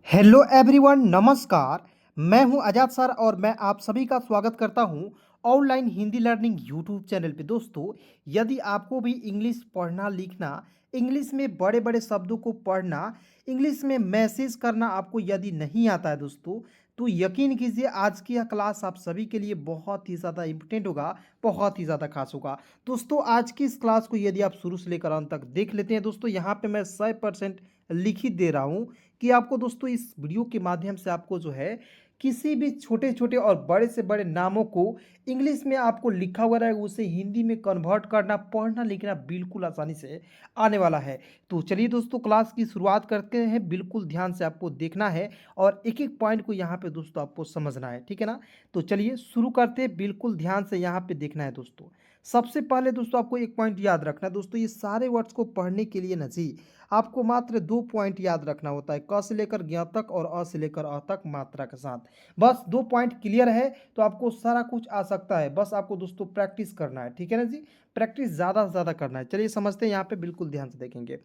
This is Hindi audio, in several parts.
हेलो एवरीवन, नमस्कार। मैं हूं आजाद सर और मैं आप सभी का स्वागत करता हूं online Hindi learning YouTube channel पे। दोस्तों, यदि आपको भी इंग्लिश पढ़ना लिखना, इंग्लिश में बड़े बड़े शब्दों को पढ़ना, इंग्लिश में मैसेज करना आपको यदि नहीं आता है दोस्तों, तो यकीन कीजिए आज की यह क्लास आप सभी के लिए बहुत ही ज़्यादा इम्पोर्टेंट होगा, बहुत ही ज़्यादा खास होगा। दोस्तों, आज की इस क्लास को यदि आप शुरू से लेकर अंत तक देख लेते हैं दोस्तों, यहाँ पे मैं 100% लिखित दे रहा हूँ कि आपको दोस्तों इस वीडियो के माध्यम से आपको जो है किसी भी छोटे छोटे और बड़े से बड़े नामों को इंग्लिश में आपको लिखा हुआ रहेगा उसे हिंदी में कन्वर्ट करना, पढ़ना लिखना बिल्कुल आसानी से आने वाला है। तो चलिए दोस्तों, क्लास की शुरुआत करते हैं। बिल्कुल ध्यान से आपको देखना है और एक एक पॉइंट को यहाँ पे दोस्तों आपको समझना है, ठीक है ना। तो चलिए शुरू करते हैं। बिल्कुल ध्यान से यहाँ पे देखना है दोस्तों। सबसे पहले दोस्तों आपको एक पॉइंट याद रखना है दोस्तों, ये सारे वर्ड्स को पढ़ने के लिए ना जी आपको मात्र 2 पॉइंट याद रखना होता है, क से लेकर ज्ञ तक और अ से लेकर अ तक मात्रा के साथ। बस 2 पॉइंट क्लियर है तो आपको सारा कुछ आ सकता है। बस आपको दोस्तों प्रैक्टिस करना है, ठीक है ना जी। प्रैक्टिस ज़्यादा से ज़्यादा करना है। चलिए समझते हैं, यहाँ पे बिल्कुल ध्यान से देखेंगे।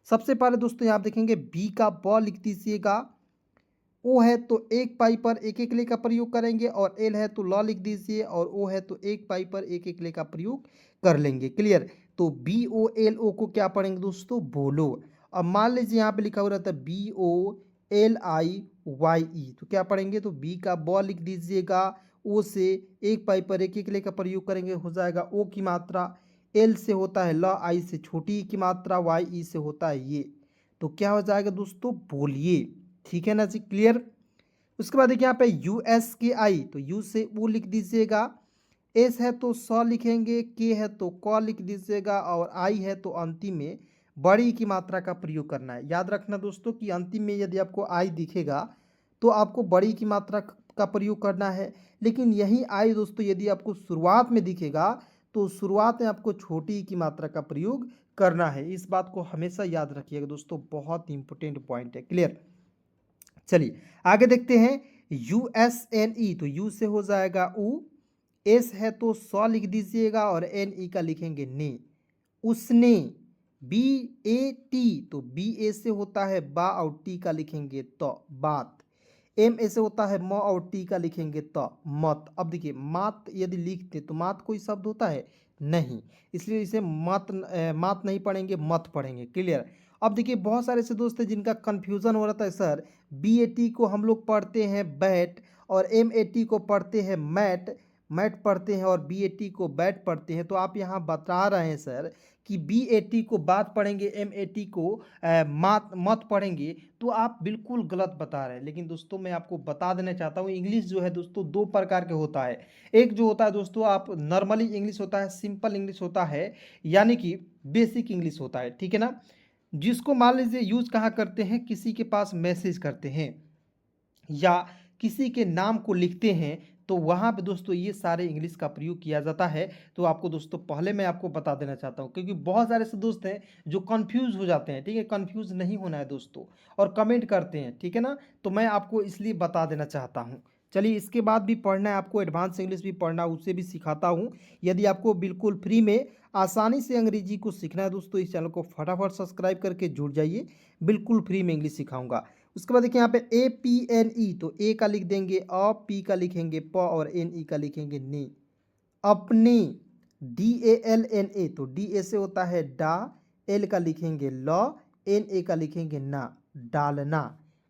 सबसे पहले दोस्तों यहाँ देखेंगे, बी का ब लिख दीजिएगा। ओ है तो एक पाई पर एक एक ले का प्रयोग करेंगे, और एल है तो ल लिख दीजिए, और ओ है तो एक पाई पर एक एक ले का प्रयोग कर लेंगे। क्लियर। तो बी ओ एल ओ को क्या पढ़ेंगे दोस्तों, बोलो। अब मान लीजिए यहाँ पे लिखा हुआ रहता है B O L I Y E, तो क्या पढ़ेंगे, तो बी का ब लिख दीजिएगा। ओ से एक पाई पर एक एक ले का प्रयोग करेंगे, हो जाएगा ओ की मात्रा। एल से होता है ल, आई से छोटी ई की मात्रा, वाई ई से होता है ये। तो क्या हो जाएगा दोस्तों, बोलिए। ठीक है ना जी, क्लियर। उसके बाद देखिए यहाँ पे यू एस के आई, तो यू से u लिख दीजिएगा। एस है तो स लिखेंगे, के है तो क लिख दीजिएगा, और आई है तो अंतिम में बड़ी की मात्रा का प्रयोग करना है। याद रखना दोस्तों कि अंतिम में यदि आपको आई दिखेगा तो आपको बड़ी की मात्रा का प्रयोग करना है, लेकिन यही आई दोस्तों यदि आपको शुरुआत में दिखेगा तो शुरुआत में आपको छोटी की मात्रा का प्रयोग करना है। इस बात को हमेशा याद रखिएगा दोस्तों, बहुत इंपॉर्टेंट पॉइंट है। क्लियर। चलिए आगे देखते हैं। यू एस एन ई, तो यू से हो जाएगा उ, एस है तो सौ लिख दीजिएगा, और एन ई का लिखेंगे ने। उसने। बी ए टी, तो बी ए से होता है बा, और टी का लिखेंगे तो बात। एम ए से होता है म, और टी का लिखेंगे तो मत। अब देखिए मात यदि लिखते तो मात कोई शब्द होता है नहीं, इसलिए इसे मत मात नहीं पढ़ेंगे, मत पढ़ेंगे। क्लियर। अब देखिए बहुत सारे ऐसे दोस्त हैं जिनका कंफ्यूजन हो रहा था, सर बी ए टी को हम लोग पढ़ते हैं बैट, और एम ए टी को पढ़ते हैं मैट, मैट पढ़ते हैं, और बी ए टी को बैट पढ़ते हैं। तो आप यहाँ बता रहे हैं सर कि बी ए टी को बात पढ़ेंगे, एम ए टी को मात मत पढ़ेंगे, तो आप बिल्कुल गलत बता रहे हैं। लेकिन दोस्तों मैं आपको बता देना चाहता हूँ, इंग्लिश जो है दोस्तों 2 प्रकार के होता है। एक जो होता है दोस्तों आप नॉर्मली इंग्लिश होता है, सिंपल इंग्लिश होता है, यानी कि बेसिक इंग्लिश होता है, ठीक है ना। जिसको मान लीजिए यूज कहाँ करते हैं, किसी के पास मैसेज करते हैं या किसी के नाम को लिखते हैं, तो वहाँ पे दोस्तों ये सारे इंग्लिश का प्रयोग किया जाता है। तो आपको दोस्तों पहले मैं आपको बता देना चाहता हूँ, क्योंकि बहुत सारे ऐसे दोस्त हैं जो कंफ्यूज हो जाते हैं, ठीक है। कंफ्यूज नहीं होना है दोस्तों, और कमेंट करते हैं, ठीक है ना। तो मैं आपको इसलिए बता देना चाहता हूँ। चलिए इसके बाद भी पढ़ना है आपको, एडवांस इंग्लिश भी पढ़ना, उसे भी सिखाता हूँ। यदि आपको बिल्कुल फ्री में आसानी से अंग्रेजी को सीखना है दोस्तों, इस चैनल को फटाफट सब्सक्राइब करके जुड़ जाइए। बिल्कुल फ्री में इंग्लिश सिखाऊंगा। उसके बाद देखिए यहाँ पे ए पी एन ई, तो ए का लिख देंगे अ, पी का लिखेंगे प, और एन ई का लिखेंगे ने। अपने। D A L N A, तो डी ए से होता है डा, एल का लिखेंगे ल, एन ए का लिखेंगे ना। डालना।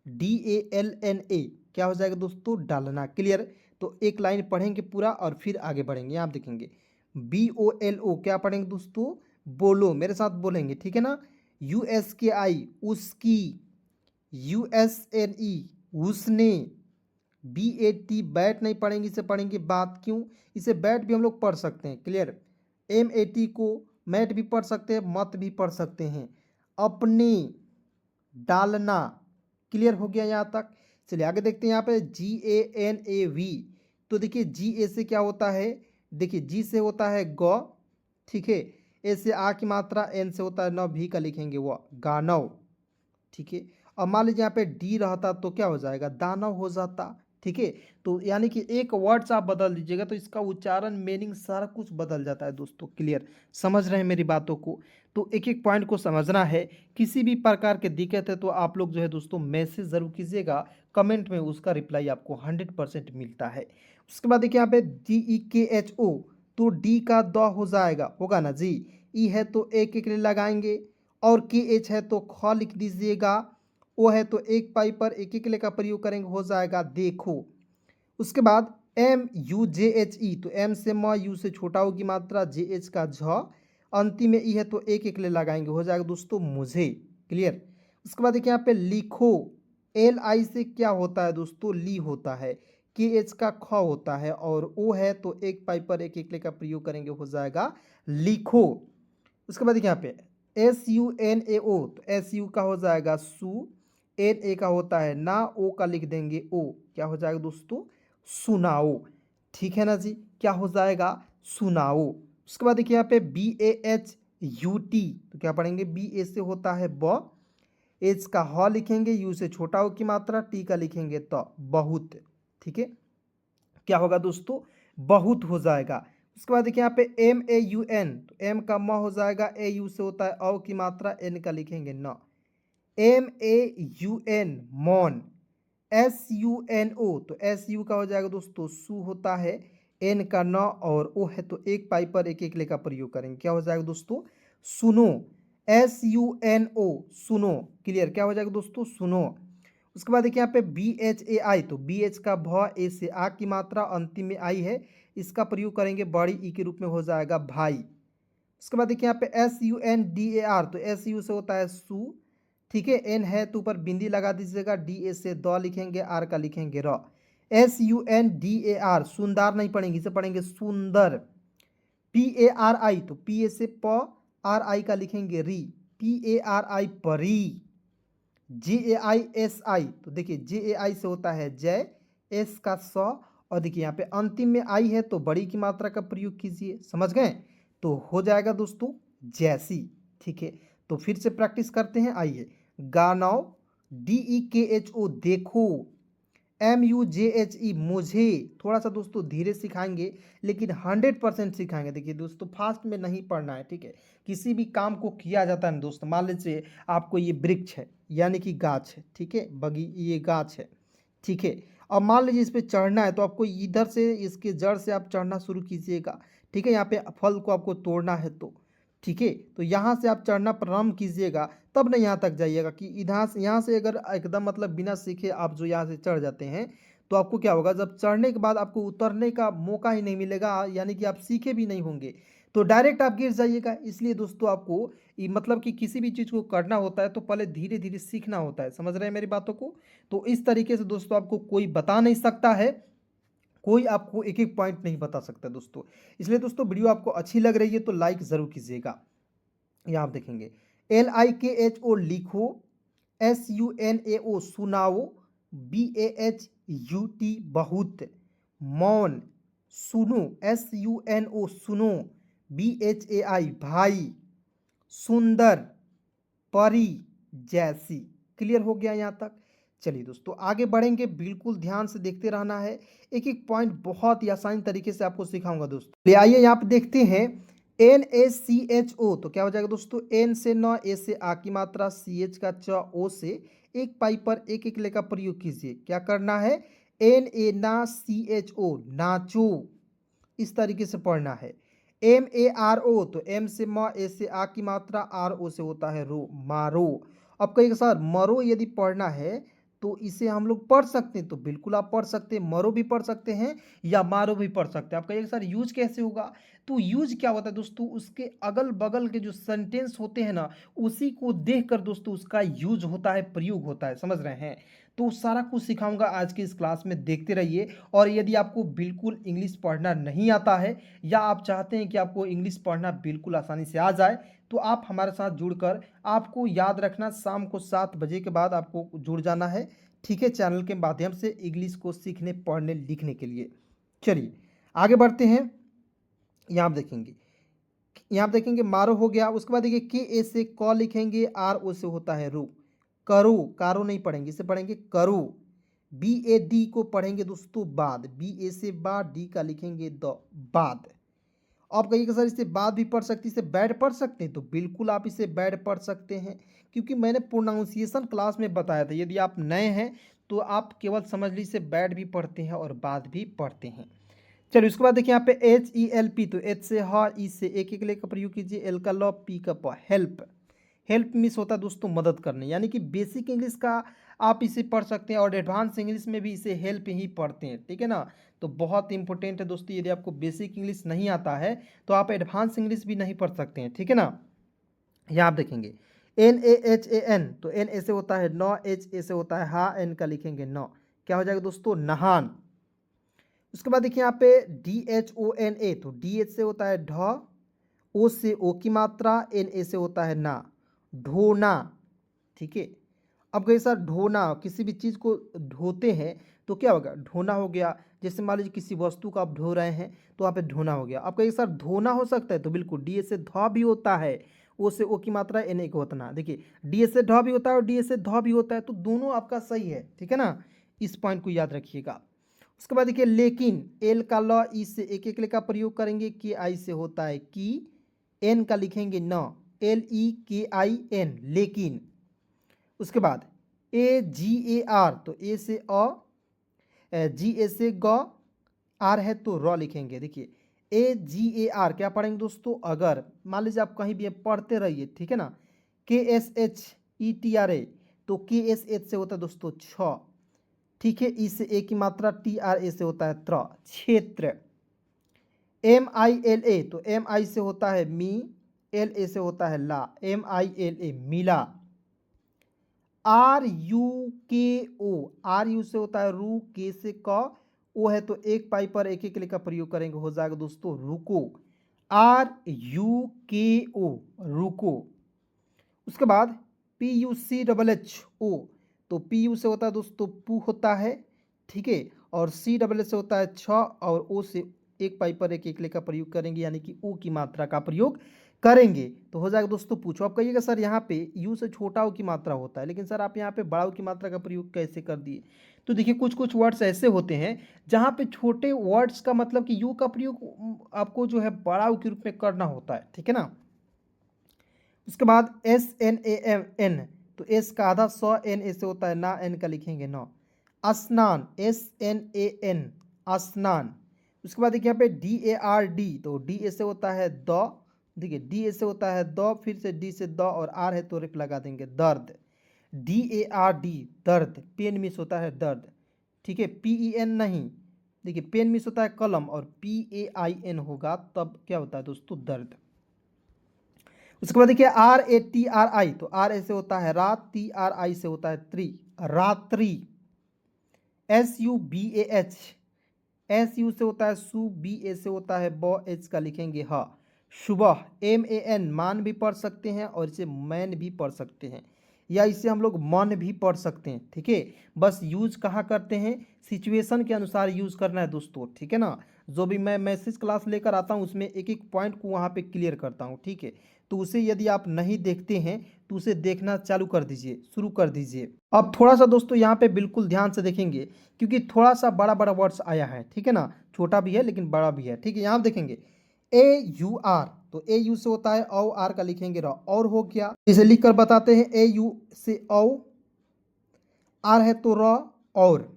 D A L N A क्या हो जाएगा दोस्तों, डालना। क्लियर। तो एक लाइन पढ़ेंगे पूरा और फिर आगे बढ़ेंगे। आप देखेंगे बी ओ एल ओ क्या पढ़ेंगे दोस्तों, बोलो, मेरे साथ बोलेंगे, ठीक है ना। यू एस के आई, उसकी। यू एस एन ई, उसने। बी ए टी बैट नहीं पढ़ेंगे, इसे पढ़ेंगे बात। क्यों, इसे बैट भी हम लोग पढ़ सकते हैं। क्लियर। एम ए टी को मैट भी पढ़ सकते हैं, मत भी पढ़ सकते हैं। अपने। डालना। क्लियर हो गया यहाँ तक। चलिए आगे देखते हैं यहाँ पे जी ए एन ए वी, तो देखिए जी ए से क्या होता है, देखिए जी से होता है ग, ठीक है। ए से आ की मात्रा, एन से होता है न, भी का लिखेंगे वो गानव, ठीक है। और मान लीजिए यहाँ पे डी रहता तो क्या हो जाएगा, दानव हो जाता, ठीक है। तो यानी कि एक वर्ड्स आप बदल दीजिएगा तो इसका उच्चारण मीनिंग सारा कुछ बदल जाता है दोस्तों। क्लियर, समझ रहे हैं मेरी बातों को। तो एक एक पॉइंट को समझना है। किसी भी प्रकार की दिक्कत है तो आप लोग जो है दोस्तों मैसेज ज़रूर कीजिएगा, कमेंट में उसका रिप्लाई आपको 100% मिलता है। उसके बाद देखिए यहाँ पे DEKHO, तो डी का द हो जाएगा, होगा ना जी। ई है तो एक एक लगाएंगे, और KH है तो ख लिख दीजिएगा। ओ है तो एक पाई पर एक एक का प्रयोग करेंगे, हो जाएगा देखो। उसके बाद MUJHE, तो एम से म, यू से छोटा होगी मात्रा, JH का झ, अंतिम में ई है तो एक एक ले लगाएंगे, हो जाएगा दोस्तों मुझे। क्लियर। उसके बाद देखिए यहाँ पे लिखो, LI से क्या होता है दोस्तों, ली होता है, KH का ख होता है, और ओ है तो एक पाई पर एक एक ले का प्रयोग करेंगे, हो जाएगा लिखो। उसके बाद देखिए यहाँ पे SUNAO, तो SU का हो जाएगा सु, NA का होता है ना, ओ का लिख देंगे ओ, क्या हो जाएगा दोस्तों, सुनाओ। ठीक है ना जी, क्या हो जाएगा, सुनाओ। उसके बाद देखिए यहाँ पे BAHUT, तो क्या पढ़ेंगे, BA से होता है ब, एच का ह लिखेंगे, यू से छोटा हो की मात्रा, टी का लिखेंगे तो बहुत। ठीक है, क्या होगा दोस्तों, बहुत हो जाएगा। उसके बाद देखिए यहाँ पे MAUN, तो एम का म हो जाएगा, AU से होता है औ की मात्रा, एन का लिखेंगे न, MAUN मौन। SUNO, तो SU का हो जाएगा दोस्तों सु होता है, एन का न, और ओ है तो एक पाई पर एक एक ले का प्रयोग करेंगे, क्या हो जाएगा दोस्तों, सुनो। SUNO, सुनो। क्लियर, क्या हो जाएगा दोस्तों, सुनो। उसके बाद देखिए यहाँ पे BHAI, तो BH का भ, ए से आ की मात्रा, अंतिम में आई है, इसका प्रयोग करेंगे बड़ी ई के रूप में, हो जाएगा भाई। उसके बाद देखिए यहाँ पे SUNDAR, तो SU से होता है सु, ठीक है, एन है तो ऊपर बिंदी लगा दीजिएगा, DA से द लिखेंगे, आर का लिखेंगे र। SUNDAR, सुंदर नहीं पढ़ेंगे, इसे पढ़ेंगे सुंदर। PARI, तो PA से प, RI का लिखेंगे री, PARI परी। JAISI, तो देखिए JAI से होता है जय, एस का स, और देखिए यहाँ पे अंतिम में आई है तो बड़ी की मात्रा का प्रयोग कीजिए, समझ गए, तो हो जाएगा दोस्तों जैसी। ठीक है, तो फिर से प्रैक्टिस करते हैं, आइए। गानाओ, DEKHO देखो, MUJHE मुझे, थोड़ा सा दोस्तों धीरे सिखाएंगे, लेकिन 100% सिखाएंगे। देखिए दोस्तों फास्ट में नहीं पढ़ना है, ठीक है। किसी भी काम को किया जाता है ना दोस्त, मान लीजिए आपको ये वृक्ष है, यानी कि गाछ है, ठीक है, बगी ये गाछ है, ठीक है। अब मान लीजिए इस पर चढ़ना है, तो आपको इधर से इसके जड़ से आप चढ़ना शुरू कीजिएगा, ठीक है। यहाँ पे फल को आपको तोड़ना है तो, ठीक है, तो यहाँ से आप चढ़ना प्रारंभ कीजिएगा, तब ना यहाँ तक जाइएगा कि इधर से, यहाँ से अगर एकदम मतलब बिना सीखे आप जो यहाँ से चढ़ जाते हैं, तो आपको क्या होगा, जब चढ़ने के बाद आपको उतरने का मौका ही नहीं मिलेगा, यानी कि आप सीखे भी नहीं होंगे, तो डायरेक्ट आप गिर जाइएगा। इसलिए दोस्तों आपको मतलब कि किसी भी चीज़ को करना होता है तो पहले धीरे धीरे सीखना होता है, समझ रहे हैं मेरी बातों को। तो इस तरीके से दोस्तों आपको कोई बता नहीं सकता है, कोई आपको एक एक पॉइंट नहीं बता सकता दोस्तों। इसलिए दोस्तों वीडियो आपको अच्छी लग रही है तो लाइक ज़रूर कीजिएगा। यहाँ आप देखेंगे LIKHO लिखो, SUNAO सुनाओ, BAHUT बहुत, मौन, सुनो, SUNO सुनो, BHAI भाई, सुंदर, परी, जैसी। क्लियर हो गया यहाँ तक। चलिए दोस्तों आगे बढ़ेंगे, बिल्कुल ध्यान से देखते रहना है, एक एक पॉइंट बहुत ही आसान तरीके से आपको सिखाऊंगा दोस्तों। ले आइए यहाँ पे देखते हैं NACHO, तो क्या हो जाएगा दोस्तों, एन से न, ए से आ की मात्रा, CH का च, ओ से एक पाई पर एक एक ले का प्रयोग कीजिए, क्या करना है, NA ना, CHO नाचो, इस तरीके से पढ़ना है। MARO, तो एम से म, ए से आ की मात्रा, RO से होता है रो, मारो। अब कहिएगा सर मरो यदि पढ़ना है तो इसे हम लोग पढ़ सकते हैं, तो बिल्कुल आप पढ़ सकते हैं, मरो भी पढ़ सकते हैं या मारो भी पढ़ सकते हैं। आप कहिएगा सर यूज कैसे होगा, तो यूज क्या होता है दोस्तों, उसके अगल बगल के जो सेंटेंस होते हैं ना, उसी को देखकर दोस्तों उसका यूज होता है, प्रयोग होता है, समझ रहे हैं। तो सारा कुछ सिखाऊंगा आज की इस क्लास में, देखते रहिए। और यदि आपको बिल्कुल इंग्लिश पढ़ना नहीं आता है, या आप चाहते हैं कि आपको इंग्लिश पढ़ना बिल्कुल आसानी से आ जाए, तो आप हमारे साथ जुड़कर, आपको याद रखना शाम को 7 बजे के बाद आपको जुड़ जाना है, ठीक है, चैनल के माध्यम से इंग्लिश को सीखने, पढ़ने, लिखने के लिए। चलिए आगे बढ़ते हैं। यहाँ आप देखेंगे, यहाँ आप देखेंगे मारो हो गया। उसके बाद देखिए के, ए से क लिखेंगे, RO से होता है रो, करो, कारो नहीं पढ़ेंगे, इसे पढ़ेंगे करो। BAD को पढ़ेंगे दोस्तों बाद, BA से बाद, डी का लिखेंगे द, बाद। आप कहिएगा सर इसे बाद भी पढ़ सकते, इसे बैड पढ़ सकते हैं, तो बिल्कुल आप इसे बैड पढ़ सकते हैं, क्योंकि मैंने प्रोनाउंसिएशन क्लास में बताया था। यदि आप नए हैं तो आप केवल समझ लीजिए बैड भी पढ़ते हैं और बाद भी पढ़ते हैं। चलिए उसके बाद देखिए यहाँ पे HELP, तो एच से ह, ई से एक एक लेकर प्रयोग कीजिए, एल का लॉ, पी का प, हेल्प। हेल्प मिस होता है दोस्तों मदद करने, यानी कि बेसिक इंग्लिश का आप इसे पढ़ सकते हैं और एडवांस इंग्लिश में भी इसे हेल्प ही पढ़ते हैं, ठीक है ना। तो बहुत इंपॉर्टेंट है दोस्तों, यदि आपको बेसिक इंग्लिश नहीं आता है तो आप एडवांस इंग्लिश भी नहीं पढ़ सकते हैं, ठीक है ना। यहाँ आप देखेंगे NAHAN, तो एन ऐसे होता है नौ, एच ऐसे होता है हा, एन का लिखेंगे नौ, क्या हो जाएगा दोस्तों नहान। उसके बाद देखिए यहाँ पे DHONA, तो DH से होता है ढ, ओ से ओ की मात्रा, NA से होता है ना, ढोना, ठीक है। अब कहीं सर ढोना, किसी भी चीज़ को ढोते हैं तो क्या होगा, ढोना हो गया। जैसे मान लीजिए किसी वस्तु को आप ढो रहे हैं तो वहाँ पे ढोना हो गया। अब कहीं सर धोना हो सकता है, तो बिल्कुल डी से ध भी होता है, ओ से ओ की मात्रा, NA को होता ना, देखिए डी से ढ भी होता है और डी से ध भी होता है, तो दोनों आपका सही है, ठीक है ना। इस पॉइंट को याद रखिएगा। उसके बाद देखिए लेकिन, एल का लॉ, ई से एक एक ले का प्रयोग करेंगे, के आई से होता है की, एन का लिखेंगे न, LEKIN, लेकिन। उसके बाद AGAR, तो ए से अ, जी ए से ग, आर है तो र लिखेंगे। देखिए AGAR क्या पढ़ेंगे दोस्तों, अगर मान लीजिए आप कहीं भी पढ़ते रहिए, ठीक है ना। KSHETRA, तो KSH से होता है दोस्तों छ, ठीक है। ई से ए की मात्रा, TRA से होता है त्र, क्षेत्र। MILA, तो MI से होता है मी, LA से होता है ला, MILA, मिला। RUKO, RU से होता है रू, के से क, ओ है तो एक पाई पर एक एक का प्रयोग करेंगे, हो जाएगा दोस्तों रुको, RUKO, रुको। उसके बाद PUCHHO, तो PU से होता है दोस्तों पू होता है, ठीक है, और CHH से होता है छ, और ओ से एक पाई पर एक एक का प्रयोग करेंगे, यानी कि ओ की मात्रा का प्रयोग करेंगे, तो हो जाएगा दोस्तों पूछो। आप कहिएगा सर यहाँ पे यू से छोटा ओ की मात्रा होता है, लेकिन सर आप यहाँ पे बड़ा ओ की मात्रा का प्रयोग कैसे कर दिए। तो देखिए कुछ कुछ वर्ड्स ऐसे होते हैं जहाँ पे छोटे वर्ड्स का मतलब कि यू का प्रयोग आपको जो है बड़ा ओ के रूप में करना होता है, ठीक है ना। उसके बाद SNAN, तो एस का आधा, सौ, एन ऐसे होता है ना, एन का लिखेंगे नौ। स्नान, SNAN, स्नान। उसके बाद देखिए यहाँ पे DARD, तो डी ऐसे होता है द, देखिए डी ऐसे होता है द, फिर से डी से द, और आर है तो रिप लगा देंगे दर्द, DARD, दर्द। पेन मिस होता है दर्द, ठीक है, PEN नहीं, देखिए पेन मिस होता है कलम, और PAIN होगा तब क्या होता है दोस्तों दर्द। उसके बाद देखिए RATRI, तो आर ऐसे होता है रात, TRI से होता है त्री, रात्रि। SUBAH, SU से होता है सु, BA से होता है ब, एच का लिखेंगे ह, सुबह। MAN, मान भी पढ़ सकते हैं और इसे मैन भी पढ़ सकते हैं, या इसे हम लोग मन भी पढ़ सकते हैं, ठीक है। बस यूज कहाँ करते हैं, सिचुएशन के अनुसार यूज करना है दोस्तों, ठीक है ना। जो भी मैं मैसेज क्लास लेकर आता हूँ उसमें एक एक पॉइंट को वहाँ पे क्लियर करता हूँ, ठीक है। तो उसे यदि आप नहीं देखते हैं तो उसे देखना चालू कर दीजिए, शुरू कर दीजिए। अब थोड़ा सा दोस्तों यहाँ पे बिल्कुल ध्यान से देखेंगे, क्योंकि थोड़ा सा बड़ा बड़ा वर्ड्स आया है, ठीक है ना, छोटा भी है लेकिन बड़ा भी है, ठीक है। यहाँ आप देखेंगे AUR, तो AU से होता है औ, आर का लिखेंगे र, और हो गया। इसे लिख कर बताते हैं, AU से औ, आर है तो र, और।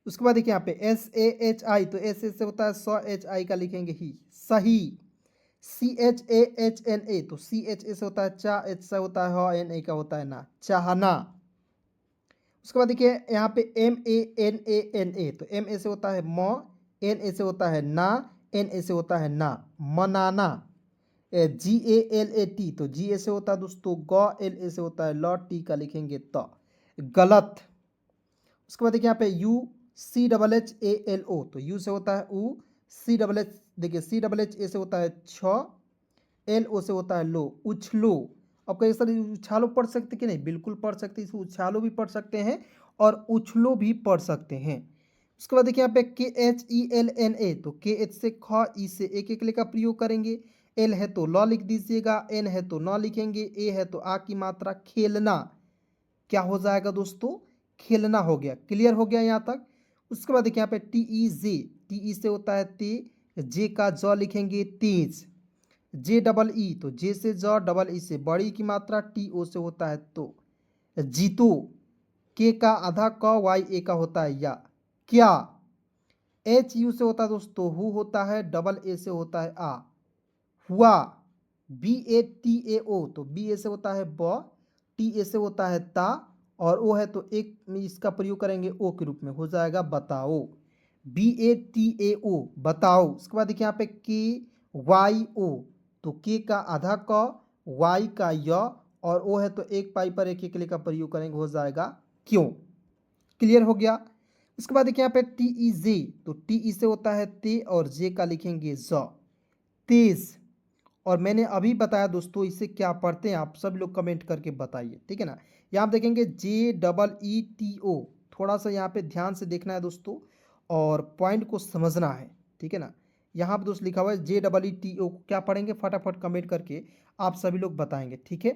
उसके बाद देखिए यहाँ पे SAHI, तो एस से होता है स, HI का लिखेंगे ही, सही। CHAHNA, तो CHA से होता है चा, H से होता है ह, NA का होता है ना, चाहना। उसके बाद देखिए यहाँ पे MANANA, तो MA से होता है म, NA से होता है ना, NA से होता है ना, मनाना। GALAT, तो GA से होता है दोस्तों ग, LA से होता है ल, टी का लिखेंगे त, गलत। उसके बाद देखिए यहाँ पे UCHHALO, तो यू से होता है उ, CHH, देखिए CHH से होता है छ, LO से होता है लो, उछलो। अब कई सर उछालो पढ़ सकते कि नहीं, बिल्कुल पढ़ सकते, इसको उछालो भी पढ़ सकते हैं और उछलो भी पढ़ सकते हैं। उसके बाद देखिए यहाँ पे KHELNA, तो KH से ख, ई से एक एक लेकर प्रयोग करेंगे, L है तो ल लिख दीजिएगा, N है तो न लिखेंगे, A है तो आ की मात्रा, खेलना, क्या हो जाएगा दोस्तों, खेलना हो गया। क्लियर हो गया यहाँ तक। उसके बाद देखिए यहाँ पे TEJ, TE से होता है ते, जे का ज लिखेंगे तेज, जे डबल ई तो जे से ज, डबल ई से बड़ी की मात्रा, टी ओ से होता है तो। जीतो, के का आधा क, वाई ए का होता है या। क्या, एच यू से होता है दोस्तों हु होता है, डबल ए से होता है आ। हुआ, बी ए टी ए ओ तो बी ए से होता है ब, टी ए से होता है ता, और ओ है तो एक में इसका प्रयोग करेंगे ओ के रूप में, हो जाएगा बताओ। बी ए टी ए ओ बताओ। उसके बाद देखिए यहाँ पे के वाई ओ तो के का आधा क, वाई का य, और ओ है तो एक पाई पर एक ले का प्रयोग करेंगे, हो जाएगा क्यों। क्लियर हो गया। उसके बाद देखिए यहाँ पे टी ई जे तो टी ई से होता है ते, और जे का लिखेंगे ज, तेज। और मैंने अभी बताया दोस्तों इसे क्या पढ़ते हैं, आप सब लोग कमेंट करके बताइए, ठीक है ना। यहाँ आप देखेंगे जे डबल ई टी ओ, थोड़ा सा यहाँ पे ध्यान से देखना है दोस्तों और पॉइंट को समझना है, ठीक है ना। यहाँ पे दोस्त लिखा हुआ है जे डबल ई टी ओ, क्या पढ़ेंगे फटाफट कमेंट करके आप सभी लोग बताएंगे, ठीक है।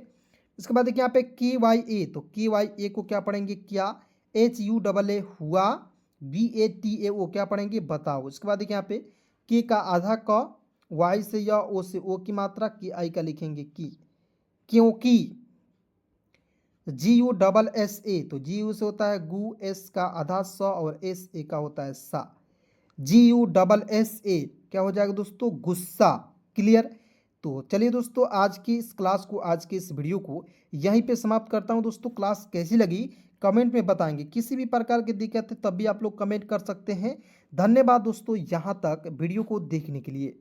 इसके बाद देखिए यहाँ पे के वाई ए तो के वाई ए को क्या पढ़ेंगे क्या, एच यू डबल ए हुआ, बी ए टी ए ओ क्या पढ़ेंगे बताओ। इसके बाद देखिए यहाँ पे के का आधा क, वाई से या ओ से ओ की मात्रा, की आई का लिखेंगे की, क्योंकि। जी यू डबल एस ए तो जी यू से होता है गु, एस का आधा स, और एस ए का होता है सा। जी यू डबल एस ए क्या हो जाएगा दोस्तों, गुस्सा। क्लियर। तो चलिए दोस्तों आज की इस क्लास को, आज के इस वीडियो को यहीं पे समाप्त करता हूं दोस्तों। क्लास कैसी लगी कमेंट में बताएंगे, किसी भी प्रकार की दिक्कत है तब भी आप लोग कमेंट कर सकते हैं। धन्यवाद दोस्तों यहाँ तक वीडियो को देखने के लिए।